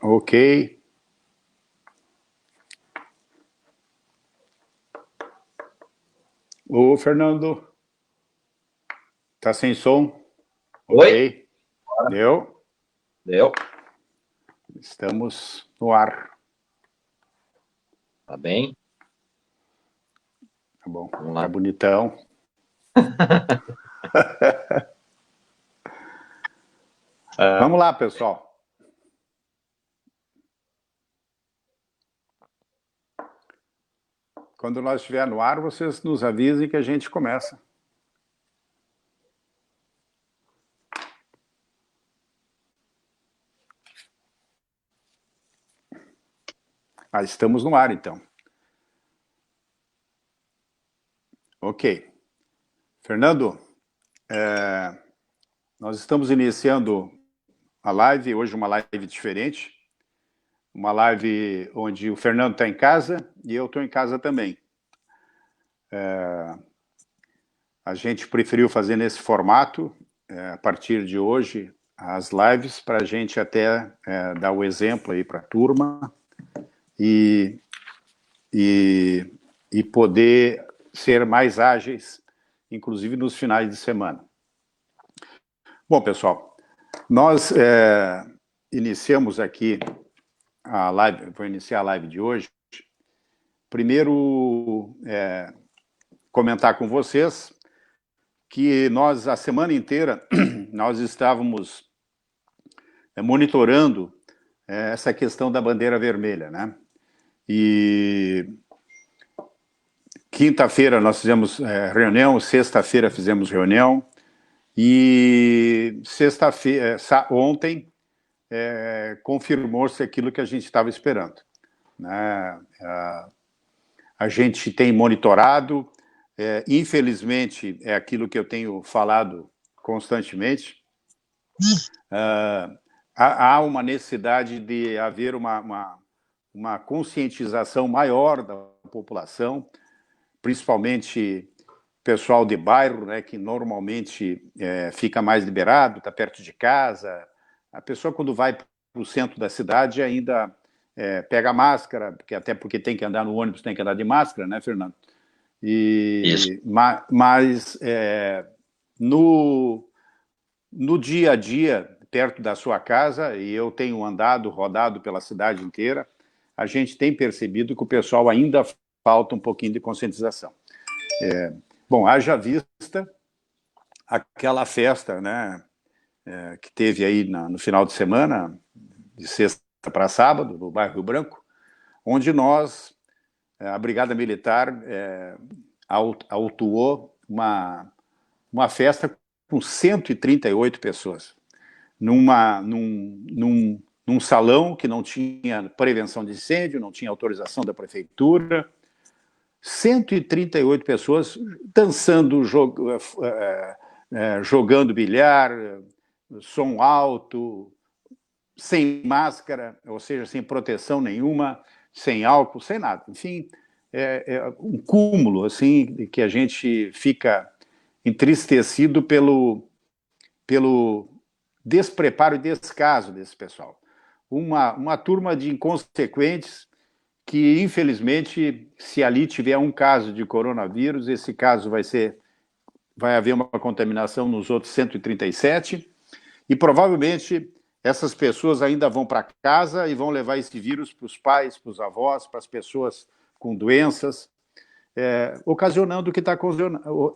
Ok. Ô, Fernando, tá sem som? Oi? Ok. Deu? Deu? Estamos no ar. Tá bem? Tá bom. Vamos Tá lá. bonitão. Vamos lá, pessoal. Quando nós estiver no ar, vocês nos avisem que a gente começa. Ah, estamos no ar, então. Ok. Fernando, nós estamos iniciando a live, hoje uma live diferente, uma live onde o Fernando está em casa e eu estou em casa também. A gente preferiu fazer nesse formato, a partir de hoje, as lives, para a gente até dar o exemplo aí para a turma e, e, e poder ser mais ágeis, inclusive nos finais de semana. Bom, pessoal, nós iniciamos aqui a live, vou iniciar a live de hoje. Primeiro, comentar com vocês que nós, a semana inteira, nós estávamos monitorando essa questão da bandeira vermelha, né? E quinta-feira nós fizemos reunião, sexta-feira fizemos reunião, e sexta-feira, ontem, confirmou-se aquilo que a gente estava esperando, né? A gente tem monitorado, infelizmente, é aquilo que eu tenho falado constantemente, há uma necessidade de haver uma conscientização maior da população, principalmente pessoal de bairro, né, que normalmente fica mais liberado, está perto de casa. A pessoa, quando vai para o centro da cidade, ainda pega máscara, até porque tem que andar no ônibus, tem que andar de máscara, né, Fernando? Isso. Mas no dia a dia, perto da sua casa, e eu tenho rodado pela cidade inteira, a gente tem percebido que o pessoal ainda falta um pouquinho de conscientização. Bom, haja vista aquela festa, né, que teve aí no final de semana, de sexta para sábado, no bairro Rio Branco, onde nós, a Brigada Militar, autuou uma festa com 138 pessoas, num salão que não tinha prevenção de incêndio, não tinha autorização da prefeitura, 138 pessoas dançando, jogando bilhar, som alto, sem máscara, ou seja, sem proteção nenhuma, sem álcool, sem nada. Enfim, um cúmulo assim, que a gente fica entristecido pelo despreparo e descaso desse pessoal. Uma turma de inconsequentes que, infelizmente, se ali tiver um caso de coronavírus, esse caso vai haver uma contaminação nos outros 137, e provavelmente essas pessoas ainda vão para casa e vão levar esse vírus para os pais, para os avós, para as pessoas com doenças, ocasionando o que está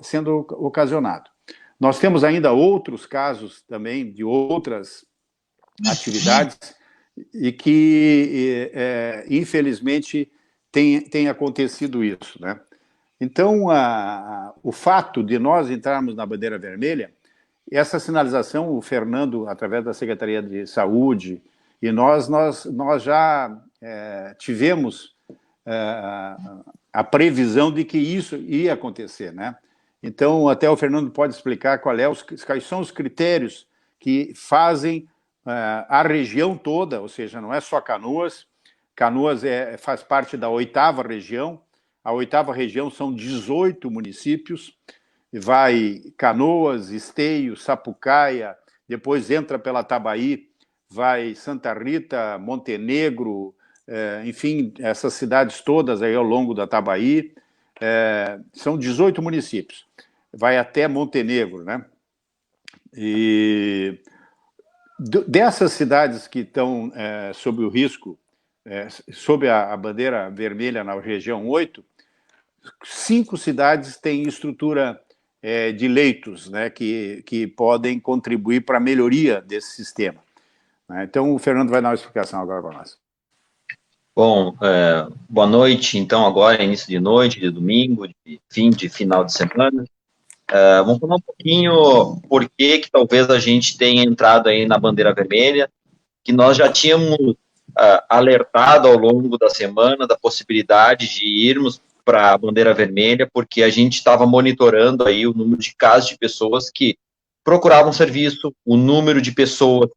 sendo ocasionado. Nós temos ainda outros casos também de outras atividades e que, infelizmente, tem acontecido isso, né? Então, o fato de nós entrarmos na bandeira vermelha, essa sinalização, o Fernando, através da Secretaria de Saúde, e nós já tivemos a previsão de que isso ia acontecer, né? Então, até o Fernando pode explicar quais são os critérios que fazem a região toda, ou seja, não é só Canoas. Canoas faz parte da 8ª região. A 8ª região são 18 municípios. Vai Canoas, Esteio, Sapucaia, depois entra pela Tabaí, vai Santa Rita, Montenegro, enfim, essas cidades todas aí ao longo da Tabaí, são 18 municípios, vai até Montenegro, né? E dessas cidades que estão sob o risco, sob a bandeira vermelha na região 8, 5 cidades têm estrutura de leitos, né, que podem contribuir para a melhoria desse sistema. Então, o Fernando vai dar uma explicação agora para nós. Bom, boa noite, então, agora, início de noite, de domingo, de final de semana. Vamos falar um pouquinho por que talvez a gente tenha entrado aí na bandeira vermelha, que nós já tínhamos alertado ao longo da semana da possibilidade de irmos para a bandeira vermelha, porque a gente estava monitorando aí o número de casos de pessoas que procuravam serviço, o número de pessoas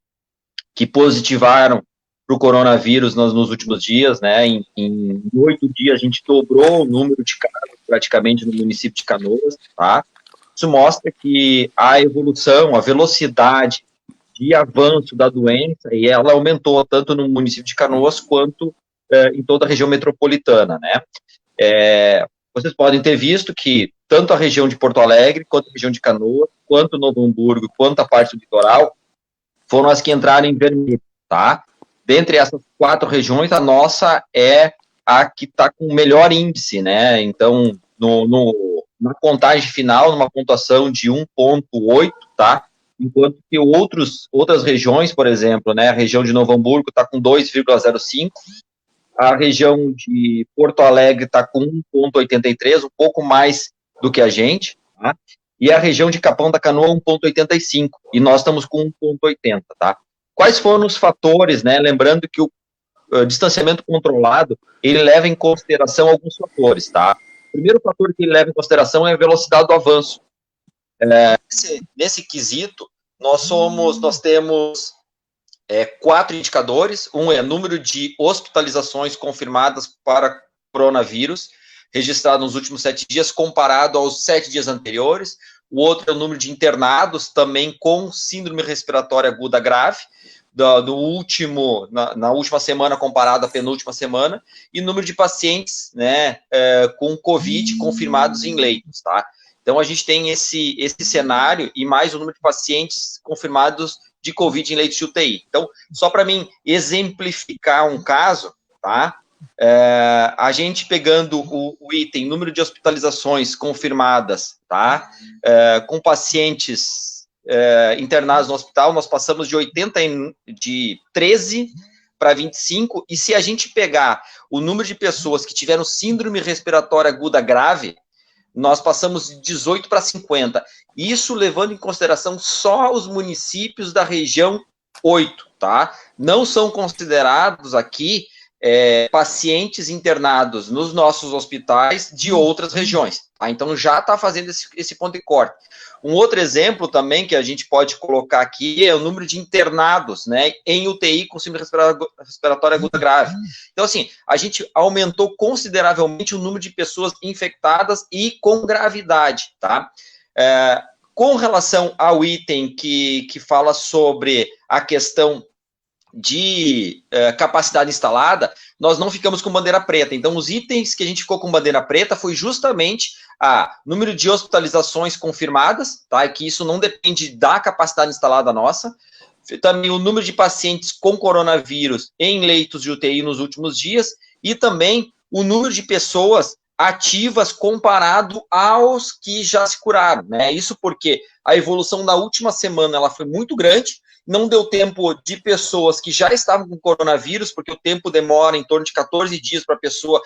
que positivaram para o coronavírus nos últimos dias, né? Em 8 dias a gente dobrou o número de casos praticamente no município de Canoas, tá? Isso mostra que a evolução, a velocidade de avanço da doença, e ela aumentou tanto no município de Canoas quanto em toda a região metropolitana, né? Vocês podem ter visto que tanto a região de Porto Alegre, quanto a região de Canoas, quanto Novo Hamburgo, quanto a parte do litoral, foram as que entraram em vermelho, tá? Dentre essas 4 regiões, a nossa é a que está com o melhor índice, né? Então, na contagem final, numa pontuação de 1,8, tá? Enquanto que outras regiões, por exemplo, né? A região de Novo Hamburgo está com 2,05, a região de Porto Alegre está com 1,83, um pouco mais do que a gente, tá? E a região de Capão da Canoa 1,85, e nós estamos com 1,80, tá? Quais foram os fatores, né? Lembrando que o distanciamento controlado, ele leva em consideração alguns fatores, tá? O primeiro fator que ele leva em consideração é a velocidade do avanço. Nesse quesito, nós temos 4 indicadores. Um é número de hospitalizações confirmadas para coronavírus, registrado nos últimos 7 dias, comparado aos 7 dias anteriores. O outro é o número de internados, também com síndrome respiratória aguda grave, na última semana comparado à penúltima semana, e número de pacientes, né, com Covid confirmados em leitos, tá? Então, a gente tem esse cenário e mais o número de pacientes confirmados de Covid em leitos de UTI. Então, só para mim exemplificar um caso, tá? A gente pegando o item número de hospitalizações confirmadas, tá? Com pacientes internados no hospital, nós passamos de 13 para 25, e se a gente pegar o número de pessoas que tiveram síndrome respiratória aguda grave, nós passamos de 18 para 50. Isso levando em consideração só os municípios da região 8, tá? Não são considerados aqui pacientes internados nos nossos hospitais de outras regiões, tá? Então já está fazendo esse ponto de corte. Um outro exemplo também que a gente pode colocar aqui é o número de internados, né, em UTI com síndrome respiratória aguda grave. Então, assim, a gente aumentou consideravelmente o número de pessoas infectadas e com gravidade, tá? Com relação ao item que fala sobre a questão de capacidade instalada, nós não ficamos com bandeira preta. Então, os itens que a gente ficou com bandeira preta foi justamente número de hospitalizações confirmadas, tá? Que isso não depende da capacidade instalada nossa. Também o número de pacientes com coronavírus em leitos de UTI nos últimos dias, e também o número de pessoas ativas comparado aos que já se curaram, né? Isso porque a evolução da última semana ela foi muito grande, não deu tempo de pessoas que já estavam com coronavírus, porque o tempo demora em torno de 14 dias para a pessoa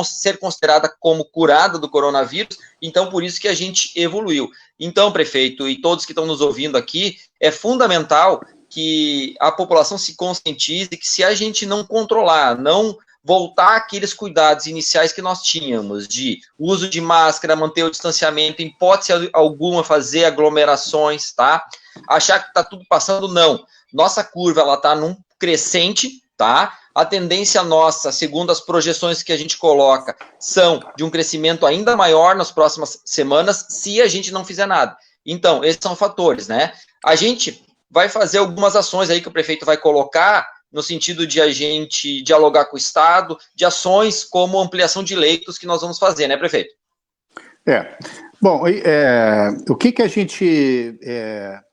ser considerada como curada do coronavírus, então por isso que a gente evoluiu. Então, prefeito, e todos que estão nos ouvindo aqui, é fundamental que a população se conscientize que se a gente não controlar, não voltar àqueles cuidados iniciais que nós tínhamos, de uso de máscara, manter o distanciamento, em hipótese alguma fazer aglomerações, tá? Achar que está tudo passando, não. Nossa curva, ela está num crescente, tá? A tendência nossa, segundo as projeções que a gente coloca, são de um crescimento ainda maior nas próximas semanas, se a gente não fizer nada. Então, esses são fatores, né? A gente vai fazer algumas ações aí que o prefeito vai colocar no sentido de a gente dialogar com o Estado, de ações como ampliação de leitos que nós vamos fazer, né, prefeito? Bom, o que a gente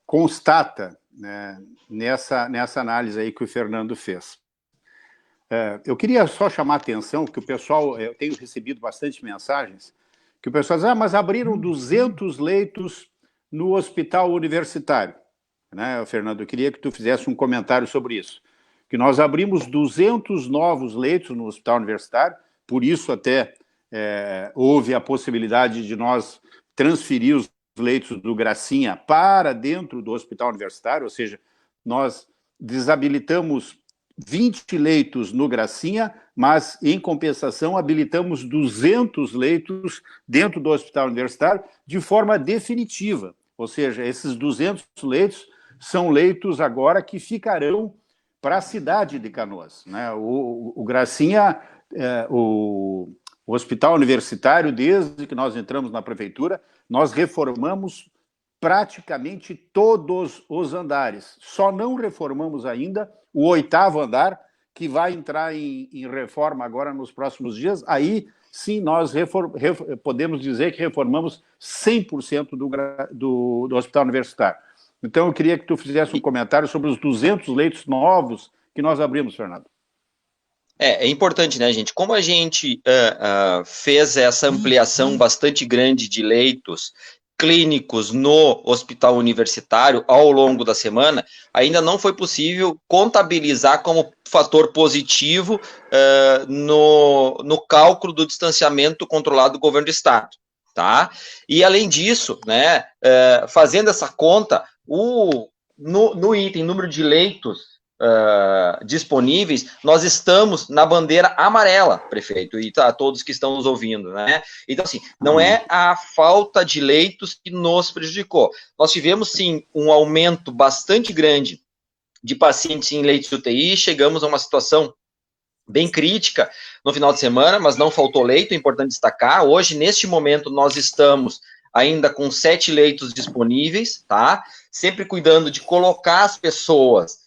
constata, né, nessa análise aí que o Fernando fez? Eu queria só chamar a atenção que o pessoal, eu tenho recebido bastante mensagens, que o pessoal diz, mas abriram 200 leitos no hospital universitário. Né, Fernando, eu queria que tu fizesse um comentário sobre isso. Que nós abrimos 200 novos leitos no hospital universitário, por isso até houve a possibilidade de nós transferir os leitos do Gracinha para dentro do hospital universitário, ou seja, nós desabilitamos 20 leitos no Gracinha, mas, em compensação, habilitamos 200 leitos dentro do hospital universitário de forma definitiva. Ou seja, esses 200 leitos são leitos agora que ficarão para a cidade de Canoas. Né? O Gracinha, o hospital universitário, desde que nós entramos na prefeitura, nós reformamos praticamente todos os andares. Só não reformamos ainda o 8º andar, que vai entrar em reforma agora nos próximos dias. Aí, sim, nós podemos dizer que reformamos 100% do hospital universitário. Então, eu queria que tu fizesse um comentário sobre os 200 leitos novos que nós abrimos, Fernando. É importante, né, gente? Como a gente fez essa ampliação bastante grande de leitos clínicos no hospital universitário ao longo da semana, ainda não foi possível contabilizar como fator positivo no cálculo do distanciamento controlado do governo do estado, tá? E além disso, né, fazendo essa conta, no item número de leitos disponíveis, nós estamos na bandeira amarela, prefeito, e todos que estão nos ouvindo, né? Então, assim, não é a falta de leitos que nos prejudicou. Nós tivemos, sim, um aumento bastante grande de pacientes em leitos de UTI, chegamos a uma situação bem crítica no final de semana, mas não faltou leito, é importante destacar. Hoje, neste momento, nós estamos ainda com 7 leitos disponíveis, tá? Sempre cuidando de colocar as pessoas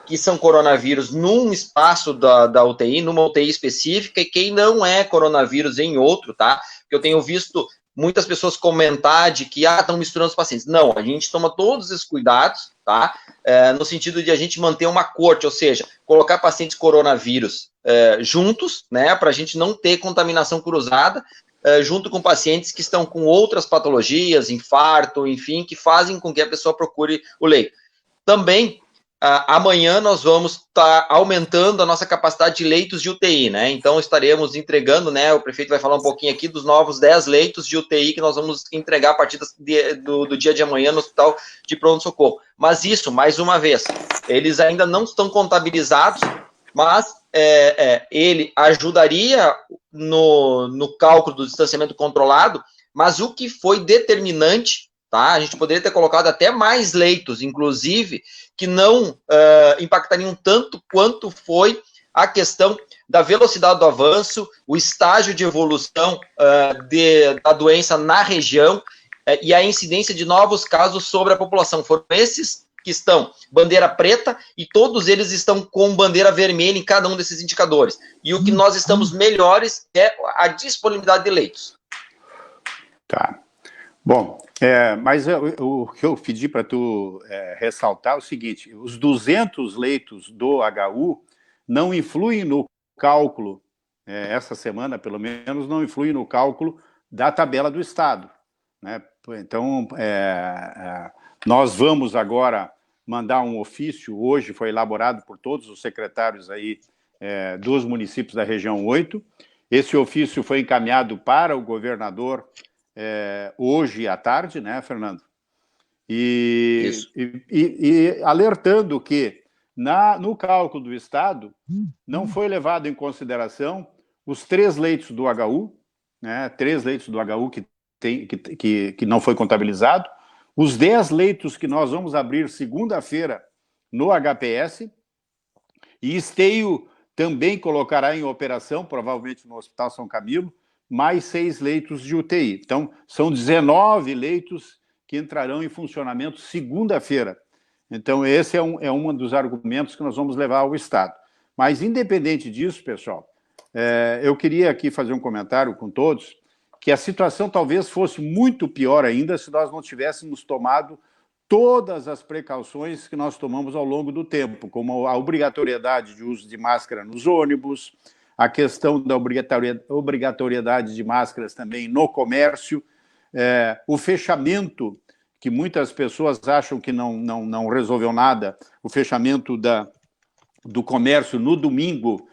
que são coronavírus num espaço da UTI, numa UTI específica, e quem não é coronavírus em outro, tá? Porque eu tenho visto muitas pessoas comentar de que estão misturando os pacientes. Não, a gente toma todos esses cuidados, tá? No sentido de a gente manter uma corte, ou seja, colocar pacientes coronavírus juntos, né? Para a gente não ter contaminação cruzada, junto com pacientes que estão com outras patologias, infarto, enfim, que fazem com que a pessoa procure o leito. Também, amanhã nós vamos estar aumentando a nossa capacidade de leitos de UTI, né? Então estaremos entregando, né? O prefeito vai falar um pouquinho aqui dos novos 10 leitos de UTI que nós vamos entregar a partir do dia de amanhã no Hospital de Pronto-Socorro. Mas isso, mais uma vez, eles ainda não estão contabilizados, mas ele ajudaria no cálculo do distanciamento controlado, mas o que foi determinante, tá? A gente poderia ter colocado até mais leitos, inclusive, que não impactariam tanto quanto foi a questão da velocidade do avanço, o estágio de evolução da doença na região e a incidência de novos casos sobre a população. Foram esses que estão bandeira preta e todos eles estão com bandeira vermelha em cada um desses indicadores. E o que nós estamos melhores é a disponibilidade de leitos. Tá. Bom, mas o que eu pedi para tu ressaltar é o seguinte, os 200 leitos do HU não influem no cálculo, essa semana, pelo menos, não influem no cálculo da tabela do Estado. Né? Então, nós vamos agora mandar um ofício, hoje foi elaborado por todos os secretários aí dos municípios da região 8. Esse ofício foi encaminhado para o governador hoje à tarde, né, Fernando? E alertando que no cálculo do Estado não foi levado em consideração os 3 leitos do HU, né, 3 leitos do HU que não foi contabilizado, os 10 leitos que nós vamos abrir segunda-feira no HPS, e Esteio também colocará em operação, provavelmente no Hospital São Camilo, mais 6 leitos de UTI. Então, são 19 leitos que entrarão em funcionamento segunda-feira. Então, esse é um dos argumentos que nós vamos levar ao Estado. Mas, independente disso, pessoal, eu queria aqui fazer um comentário com todos, que a situação talvez fosse muito pior ainda se nós não tivéssemos tomado todas as precauções que nós tomamos ao longo do tempo, como a obrigatoriedade de uso de máscara nos ônibus, a questão da obrigatoriedade de máscaras também no comércio, o fechamento, que muitas pessoas acham que não resolveu nada, o fechamento do comércio no domingo,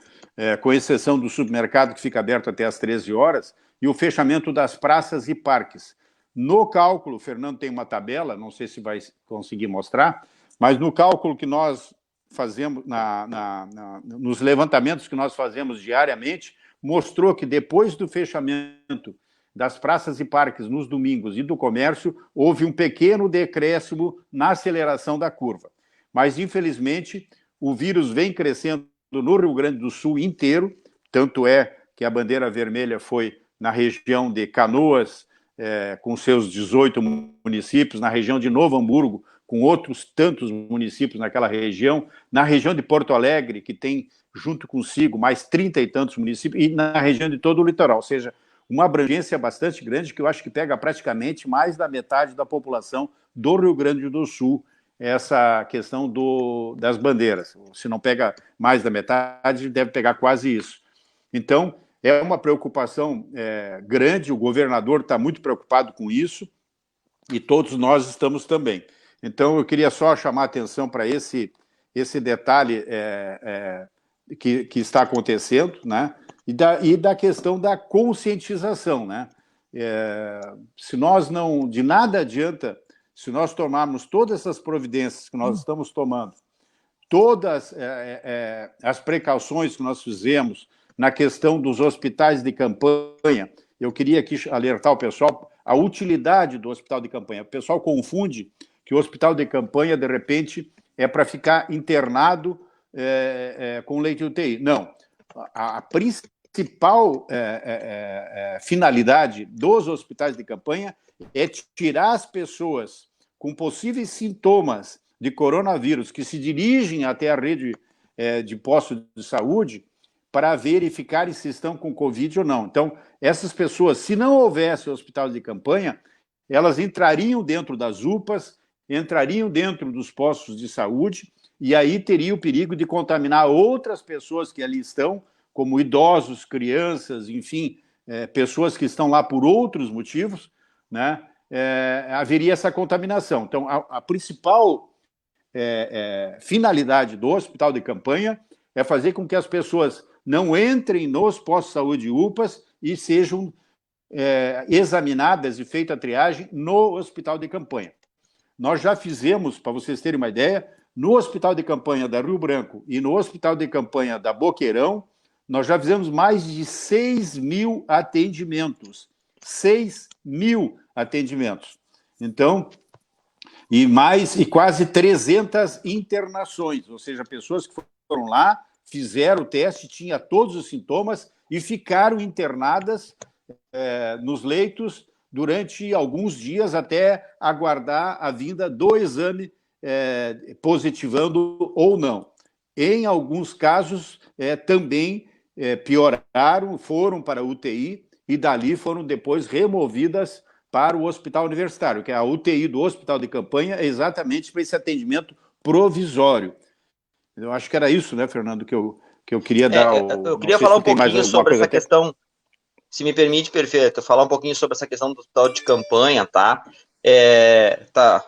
com exceção do supermercado, que fica aberto até às 13 horas, e o fechamento das praças e parques. No cálculo, o Fernando tem uma tabela, não sei se vai conseguir mostrar, mas no cálculo que nós fazemos, nos levantamentos que nós fazemos diariamente, mostrou que depois do fechamento das praças e parques nos domingos e do comércio, houve um pequeno decréscimo na aceleração da curva. Mas, infelizmente, o vírus vem crescendo no Rio Grande do Sul inteiro, tanto é que a bandeira vermelha foi na região de Canoas, com seus 18 municípios, na região de Novo Hamburgo, com outros tantos municípios naquela região, na região de Porto Alegre, que tem junto consigo mais 30 e tantos municípios, e na região de todo o litoral, ou seja, uma abrangência bastante grande, que eu acho que pega praticamente mais da metade da população do Rio Grande do Sul, essa questão das bandeiras. Se não pega mais da metade, deve pegar quase isso. Então, é uma preocupação grande, o governador está muito preocupado com isso, e todos nós estamos também. Então, eu queria só chamar a atenção para esse detalhe que está acontecendo, né? E da questão da conscientização, né? Se nós não, de nada adianta, se nós tomarmos todas essas providências que nós estamos tomando, todas as precauções que nós fizemos na questão dos hospitais de campanha, eu queria aqui alertar o pessoal a utilidade do hospital de campanha. O pessoal confunde que o hospital de campanha, de repente, é para ficar internado com leite de UTI. Não. A principal finalidade dos hospitais de campanha é tirar as pessoas com possíveis sintomas de coronavírus que se dirigem até a rede de postos de saúde para verificar se estão com Covid ou não. Então, essas pessoas, se não houvesse hospital de campanha, elas entrariam dentro das UPAs, entrariam dentro dos postos de saúde, e aí teria o perigo de contaminar outras pessoas que ali estão, como idosos, crianças, enfim, pessoas que estão lá por outros motivos, né? Haveria essa contaminação. Então, a principal finalidade do hospital de campanha é fazer com que as pessoas não entrem nos postos de saúde e UPAs e sejam examinadas e feita a triagem no hospital de campanha. Nós já fizemos, para vocês terem uma ideia, no hospital de campanha da Rio Branco e no hospital de campanha da Boqueirão, nós já fizemos mais de 6.000 atendimentos. 6.000 atendimentos. Então, e quase 300 internações, ou seja, pessoas que foram lá, fizeram o teste, tinham todos os sintomas e ficaram internadas nos leitos durante alguns dias até aguardar a vinda do exame positivando ou não. Em alguns casos, também pioraram, foram para a UTI e dali foram depois removidas para o hospital universitário, que é a UTI do hospital de campanha, exatamente para esse atendimento provisório. Eu acho que era isso, né, Fernando, que eu queria dar... Eu queria falar um pouquinho sobre essa questão, se me permite, perfeito, falar um pouquinho sobre essa questão do hospital de campanha, tá?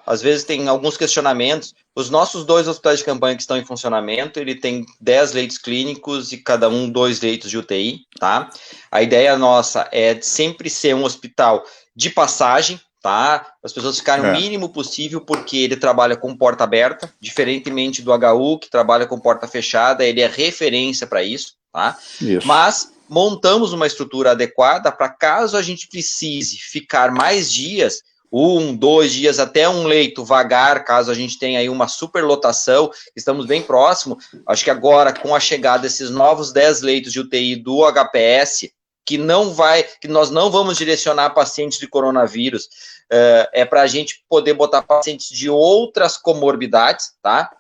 Às vezes tem alguns questionamentos. Os nossos 2 hospitais de campanha que estão em funcionamento, ele tem 10 leitos clínicos e cada um 2 leitos de UTI, tá? A ideia nossa é sempre ser um hospital de passagem, tá? As pessoas ficarem o mínimo possível, porque ele trabalha com porta aberta, diferentemente do HU, que trabalha com porta fechada, ele é referência para isso, tá? Isso. Mas montamos uma estrutura adequada para caso a gente precise ficar mais dias, 1, 2 dias, até um leito vagar, caso a gente tenha aí uma superlotação, estamos bem próximo. Acho que agora, com a chegada desses novos 10 leitos de UTI do HPS, que nós não vamos direcionar pacientes de coronavírus, é para a gente poder botar pacientes de outras comorbidades, tá?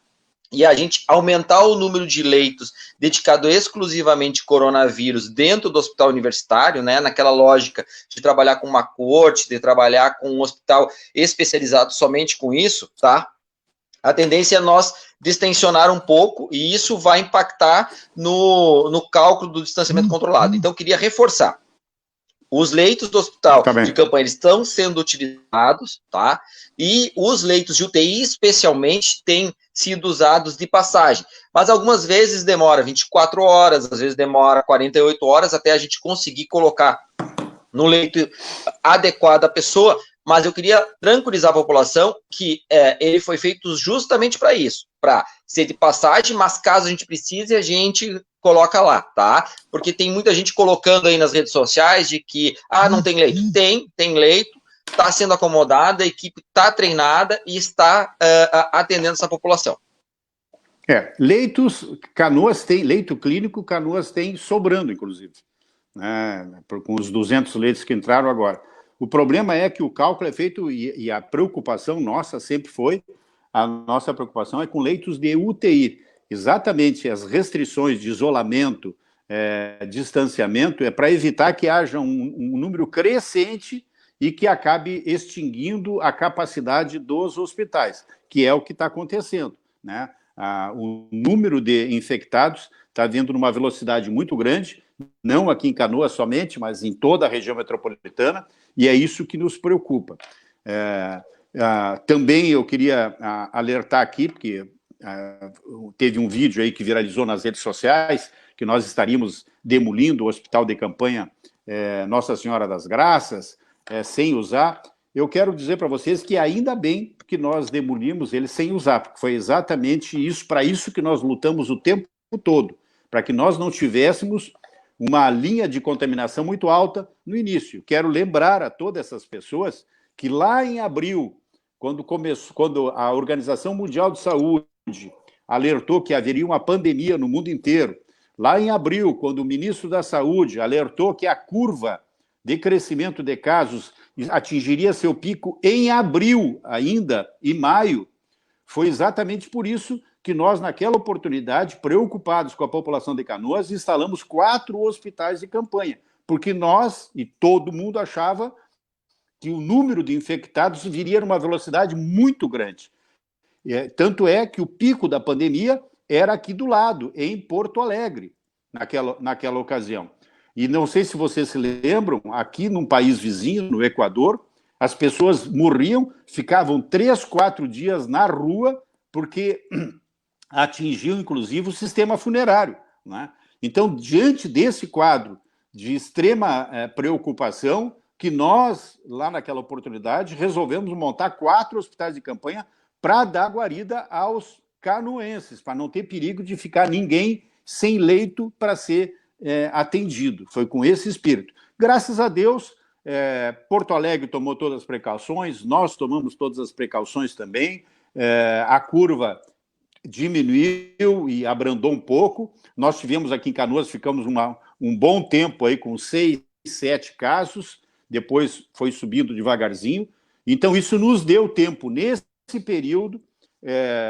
E a gente aumentar o número de leitos dedicado exclusivamente coronavírus dentro do hospital universitário, né, naquela lógica de trabalhar com uma corte, de trabalhar com um hospital especializado somente com isso, tá? A tendência é nós distensionar um pouco e isso vai impactar no cálculo do distanciamento controlado. Então, eu queria reforçar. Os leitos do hospital de campanha estão sendo utilizados, tá? E os leitos de UTI, especialmente, têm sido usados de passagem. Mas algumas vezes demora 24 horas, às vezes demora 48 horas até a gente conseguir colocar no leito adequado a pessoa. Mas eu queria tranquilizar a população que ele foi feito justamente para isso, para ser de passagem, mas caso a gente precise, a gente coloca lá, tá? Porque tem muita gente colocando aí nas redes sociais de que, não tem leito. Tem leito, está sendo acomodada, a equipe está treinada e está atendendo essa população. Leitos, Canoas tem, leito clínico, Canoas tem sobrando, inclusive, né, com os 200 leitos que entraram agora. O problema é que o cálculo é feito, e a preocupação nossa sempre foi, a nossa preocupação é com leitos de UTI. Exatamente as restrições de isolamento, distanciamento, é para evitar que haja um número crescente e que acabe extinguindo a capacidade dos hospitais, que é o que está acontecendo, né? O número de infectados está vindo numa velocidade muito grande, não aqui em Canoas somente, mas em toda a região metropolitana, e é isso que nos preocupa. Também eu queria alertar aqui, porque teve um vídeo aí que viralizou nas redes sociais, que nós estaríamos demolindo o hospital de campanha Nossa Senhora das Graças, sem usar. Eu quero dizer para vocês que ainda bem que nós demolimos ele sem usar, porque foi exatamente isso, para isso que nós lutamos o tempo todo, para que nós não tivéssemos uma linha de contaminação muito alta no início. Quero lembrar a todas essas pessoas que lá em abril, quando a Organização Mundial de Saúde alertou que haveria uma pandemia no mundo inteiro, lá em abril, quando o ministro da Saúde alertou que a curva de crescimento de casos atingiria seu pico em abril ainda, e maio, foi exatamente por isso que nós, naquela oportunidade, preocupados com a população de Canoas, instalamos 4 hospitais de campanha, porque nós e todo mundo achava que o número de infectados viria numa velocidade muito grande. Tanto é que o pico da pandemia era aqui do lado, em Porto Alegre, naquela ocasião. E não sei se vocês se lembram, aqui num país vizinho, no Equador, as pessoas morriam, ficavam 3, 4 dias na rua, porque atingiu, inclusive, o sistema funerário, né? Então, diante desse quadro de extrema preocupação, que nós, lá naquela oportunidade, resolvemos montar 4 hospitais de campanha para dar guarida aos canoenses, para não ter perigo de ficar ninguém sem leito para ser atendido. Foi com esse espírito. Graças a Deus, Porto Alegre tomou todas as precauções, nós tomamos todas as precauções também, a curva diminuiu e abrandou um pouco. Nós tivemos aqui em Canoas, ficamos um bom tempo aí com 6, 7 casos, depois foi subindo devagarzinho. Então, isso nos deu tempo, nesse período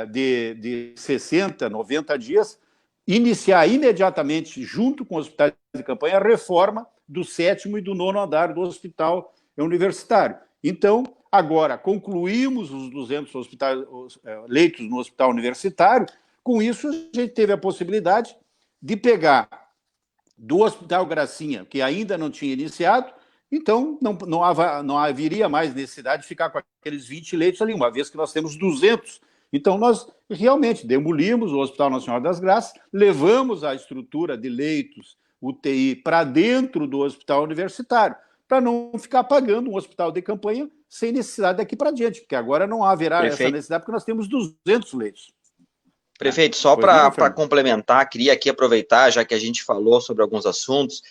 de 60, 90 dias, iniciar imediatamente, junto com os hospitais de campanha, a reforma do 7º e do 9º andar do hospital universitário. Então, agora, concluímos os 200 leitos no hospital universitário. Com isso, a gente teve a possibilidade de pegar do Hospital Gracinha, que ainda não tinha iniciado, então não haveria mais necessidade de ficar com aqueles 20 leitos ali, uma vez que nós temos 200. Então, nós realmente demolimos o Hospital Nacional das Graças, levamos a estrutura de leitos UTI para dentro do hospital universitário, para não ficar pagando um hospital de campanha sem necessidade daqui para diante, porque agora não haverá essa necessidade, porque nós temos 200 leitos. Prefeito, só para complementar, queria aqui aproveitar, já que a gente falou sobre alguns assuntos,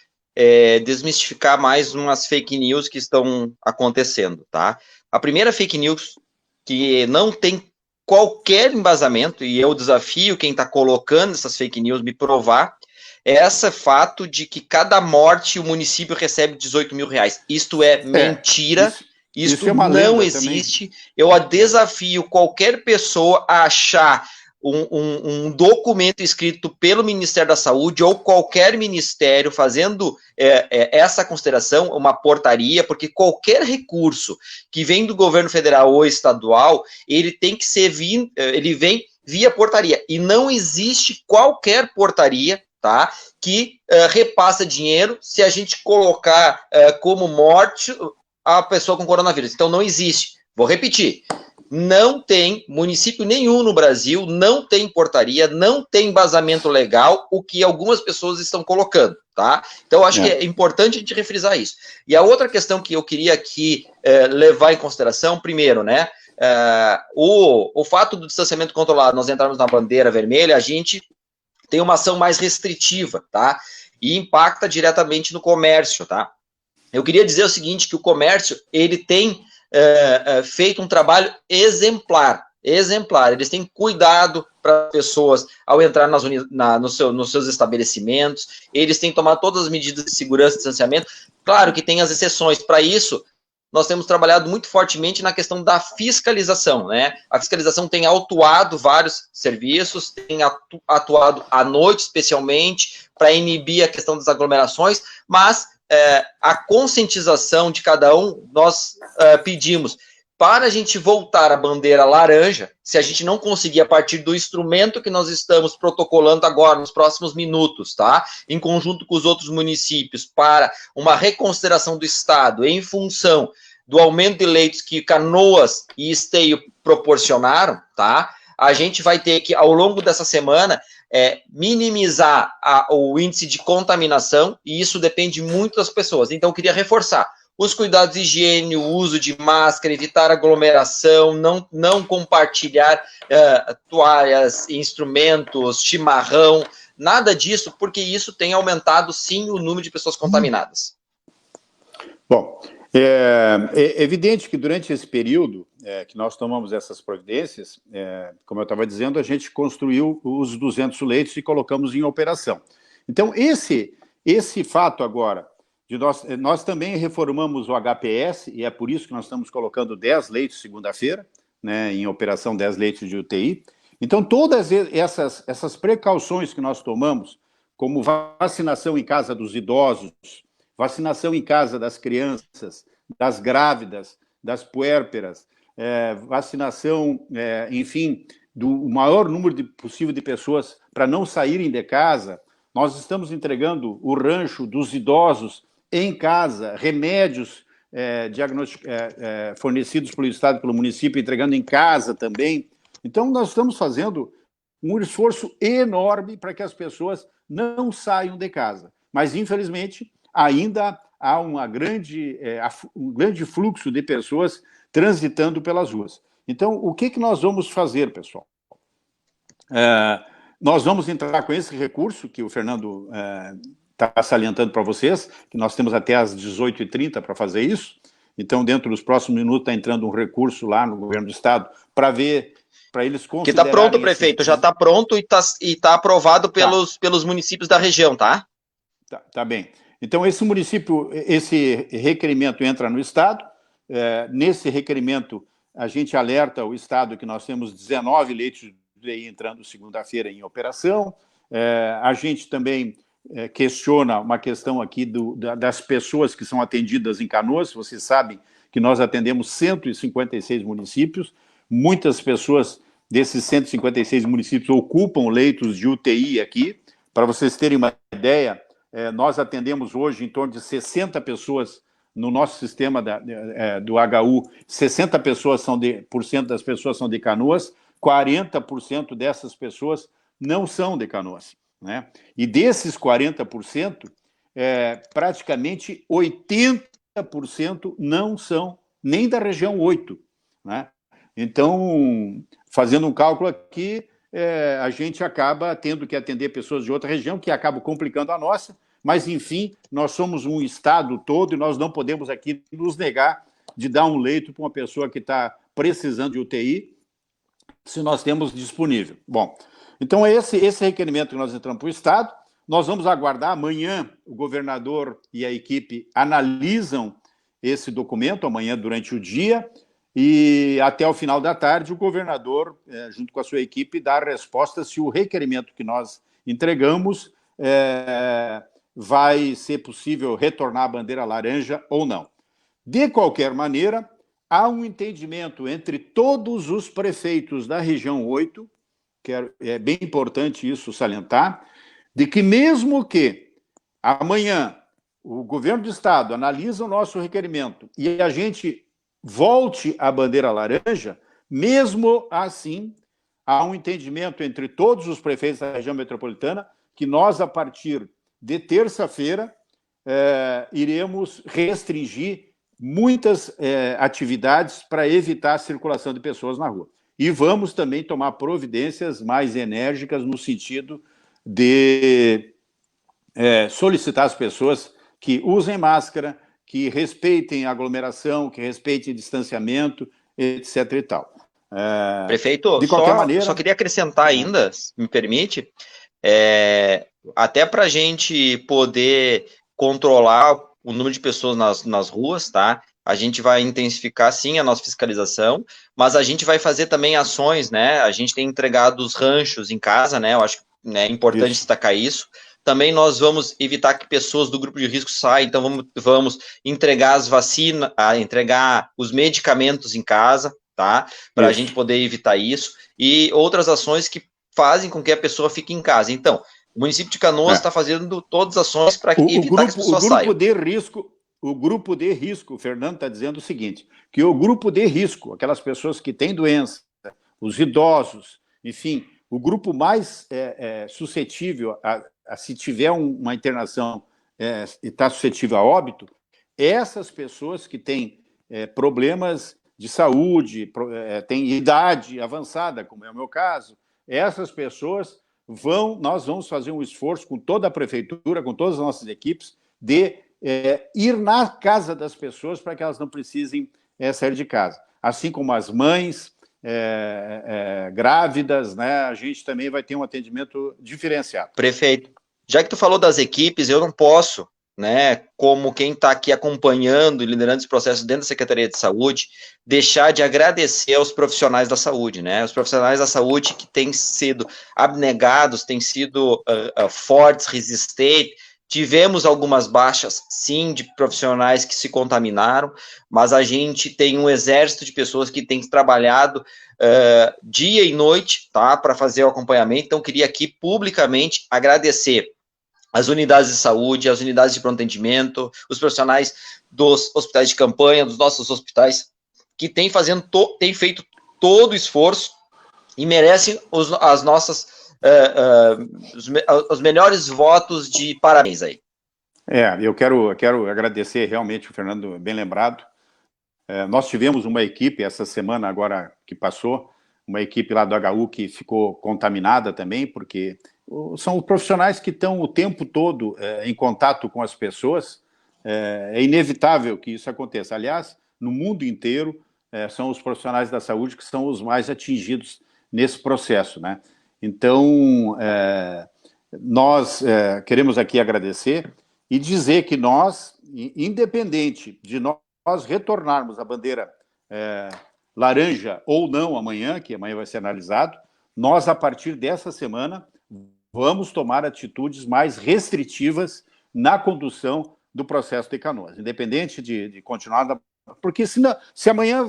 desmistificar mais umas fake news que estão acontecendo, tá? A primeira fake news que não tem qualquer embasamento, e eu desafio quem está colocando essas fake news me provar, é esse fato de que cada morte o município recebe 18 mil reais. Isto é mentira, isso isto é uma não lenda existe. também. Eu desafio qualquer pessoa a achar um documento escrito pelo Ministério da Saúde ou qualquer ministério fazendo essa consideração, uma portaria, porque qualquer recurso que vem do governo federal ou estadual, ele tem que ser ele vem via portaria, e não existe qualquer portaria, tá, que repassa dinheiro se a gente colocar como morte a pessoa com coronavírus. Então não existe. Vou repetir. Não tem município nenhum no Brasil, não tem portaria, não tem embasamento legal, o que algumas pessoas estão colocando, tá? Então, acho que é importante a gente refrisar isso. E a outra questão que eu queria aqui levar em consideração, primeiro, né, o fato do distanciamento controlado, nós entrarmos na bandeira vermelha, a gente tem uma ação mais restritiva, tá? E impacta diretamente no comércio, tá? Eu queria dizer o seguinte, que o comércio, ele tem feito um trabalho exemplar. Eles têm cuidado para as pessoas ao entrar nos seus estabelecimentos, eles têm tomado todas as medidas de segurança e distanciamento. Claro que tem as exceções. Para isso, nós temos trabalhado muito fortemente na questão da fiscalização, né? A fiscalização tem autuado vários serviços, tem atuado à noite, especialmente, para inibir a questão das aglomerações, mas a conscientização de cada um, nós pedimos para a gente voltar à bandeira laranja, se a gente não conseguir a partir do instrumento que nós estamos protocolando agora, nos próximos minutos, tá? Em conjunto com os outros municípios, para uma reconsideração do Estado em função do aumento de leitos que Canoas e Esteio proporcionaram, tá? A gente vai ter que, ao longo dessa semana, minimizar o índice de contaminação, e isso depende muito das pessoas. Então, eu queria reforçar os cuidados de higiene, o uso de máscara, evitar aglomeração, não compartilhar toalhas, instrumentos, chimarrão, nada disso, porque isso tem aumentado, sim, o número de pessoas contaminadas. Bom, é evidente que durante esse período que nós tomamos essas providências, como eu estava dizendo, a gente construiu os 200 leitos e colocamos em operação. Então, esse fato agora, nós também reformamos o HPS, e é por isso que nós estamos colocando 10 leitos segunda-feira, né, em operação 10 leitos de UTI. Então, todas essas precauções que nós tomamos, como vacinação em casa dos idosos, vacinação em casa das crianças, das grávidas, das puérperas, vacinação, enfim, do maior número possível de pessoas para não saírem de casa. Nós estamos entregando o rancho dos idosos em casa, remédios fornecidos pelo Estado e pelo município, entregando em casa também. Então, nós estamos fazendo um esforço enorme para que as pessoas não saiam de casa. Mas, infelizmente, ainda há um grande fluxo de pessoas transitando pelas ruas. Então, o que nós vamos fazer, pessoal? Nós vamos entrar com esse recurso que o Fernando está salientando para vocês, que nós temos até às 18h30 para fazer isso. Então, dentro dos próximos minutos, está entrando um recurso lá no governo do Estado para eles considerarem... Que está pronto, prefeito, já está pronto e tá aprovado pelos municípios da região, tá? Tá bem. Então, esse requerimento entra no Estado. Nesse requerimento, a gente alerta o Estado que nós temos 19 leitos de UTI entrando segunda-feira em operação. A gente também questiona uma questão aqui das pessoas que são atendidas em Canoas. Vocês sabem que nós atendemos 156 municípios. Muitas pessoas desses 156 municípios ocupam leitos de UTI aqui. Para vocês terem uma ideia, nós atendemos hoje em torno de 60 pessoas no nosso sistema do HU, 60% das pessoas são de Canoas, 40% dessas pessoas não são de Canoas, né? E desses 40%, praticamente 80% não são nem da região 8, né? Então, fazendo um cálculo aqui, a gente acaba tendo que atender pessoas de outra região, que acaba complicando a nossa, mas, enfim, nós somos um estado todo e nós não podemos aqui nos negar de dar um leito para uma pessoa que está precisando de UTI, se nós temos disponível. Bom, então é esse requerimento que nós entramos para o Estado. nós vamos aguardar. Amanhã o governador e a equipe analisam esse documento, amanhã durante o dia, e até o final da tarde o governador, junto com a sua equipe, dá a resposta se o requerimento que nós entregamos vai ser possível retornar a bandeira laranja ou não. De qualquer maneira, há um entendimento entre todos os prefeitos da região 8, que é bem importante isso salientar, de que mesmo que amanhã o governo do estado analisa o nosso requerimento e a gente volte à bandeira laranja, mesmo assim, há um entendimento entre todos os prefeitos da região metropolitana que nós, a partir de terça-feira, iremos restringir muitas atividades para evitar a circulação de pessoas na rua. E vamos também tomar providências mais enérgicas no sentido de solicitar às pessoas que usem máscara, que respeitem a aglomeração, que respeitem distanciamento, etc. e tal. Prefeito, de qualquer maneira, só queria acrescentar ainda, se me permite, até para a gente poder controlar o número de pessoas nas ruas, tá? A gente vai intensificar, sim, a nossa fiscalização, mas a gente vai fazer também ações, né? A gente tem entregado os ranchos em casa, né? Eu acho que é importante destacar isso. Também nós vamos evitar que pessoas do grupo de risco saiam, então vamos entregar as vacinas, entregar os medicamentos em casa, tá? Para a gente poder evitar isso. E outras ações que fazem com que a pessoa fique em casa. Então, o município de Canoas está fazendo todas as ações para evitar que as pessoas saiam. O grupo de risco, o Fernando está dizendo o seguinte, que o grupo de risco, aquelas pessoas que têm doença, os idosos, enfim, o grupo mais suscetível se tiver uma internação e está suscetível a óbito, essas pessoas que têm problemas de saúde, têm idade avançada, como é o meu caso, essas pessoas nós vamos fazer um esforço com toda a prefeitura, com todas as nossas equipes, de ir na casa das pessoas para que elas não precisem sair de casa. Assim como as mães grávidas, né, a gente também vai ter um atendimento diferenciado. Prefeito, já que tu falou das equipes, eu não posso, né, como quem está aqui acompanhando e liderando esse processo dentro da Secretaria de Saúde, deixar de agradecer aos profissionais da saúde, né, os profissionais da saúde que têm sido abnegados, têm sido fortes, resistentes. Tivemos algumas baixas, sim, de profissionais que se contaminaram, mas a gente tem um exército de pessoas que tem trabalhado dia e noite, tá, para fazer o acompanhamento. Então, queria aqui publicamente agradecer as unidades de saúde, as unidades de pronto atendimento, os profissionais dos hospitais de campanha, dos nossos hospitais, que têm feito todo o esforço e merecem as nossas os melhores votos de parabéns aí. Eu quero agradecer realmente o Fernando, bem lembrado. Nós tivemos uma equipe essa semana agora que passou, uma equipe lá do HU que ficou contaminada também, porque são os profissionais que estão o tempo todo em contato com as pessoas. É inevitável que isso aconteça. Aliás, no mundo inteiro, são os profissionais da saúde que são os mais atingidos nesse processo, né? Então, nós queremos aqui agradecer e dizer que nós, independente de nós retornarmos a bandeira laranja ou não amanhã, que amanhã vai ser analisado, nós, a partir dessa semana, vamos tomar atitudes mais restritivas na condução do processo de Canoas, independente de continuar... Porque se amanhã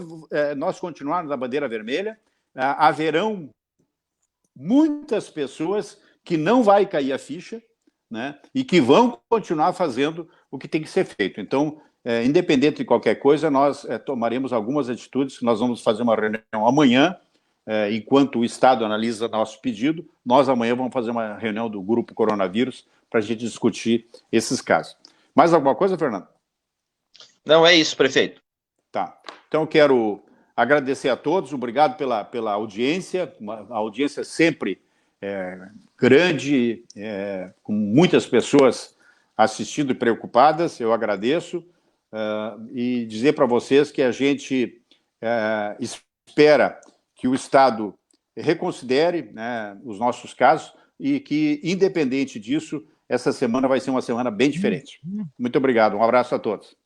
nós continuarmos na bandeira vermelha, haverão muitas pessoas que não vai cair a ficha, né, e que vão continuar fazendo o que tem que ser feito. Então, independente de qualquer coisa, nós tomaremos algumas atitudes. Nós vamos fazer uma reunião amanhã, enquanto o Estado analisa nosso pedido. Nós amanhã vamos fazer uma reunião do Grupo Coronavírus para a gente discutir esses casos. Mais alguma coisa, Fernando? Não, é isso, prefeito. Tá. Então, eu quero agradecer a todos, obrigado pela audiência, uma audiência sempre grande, com muitas pessoas assistindo e preocupadas, eu agradeço, e dizer para vocês que a gente espera que o Estado reconsidere, né, os nossos casos e que, independente disso, essa semana vai ser uma semana bem diferente. Muito obrigado, um abraço a todos.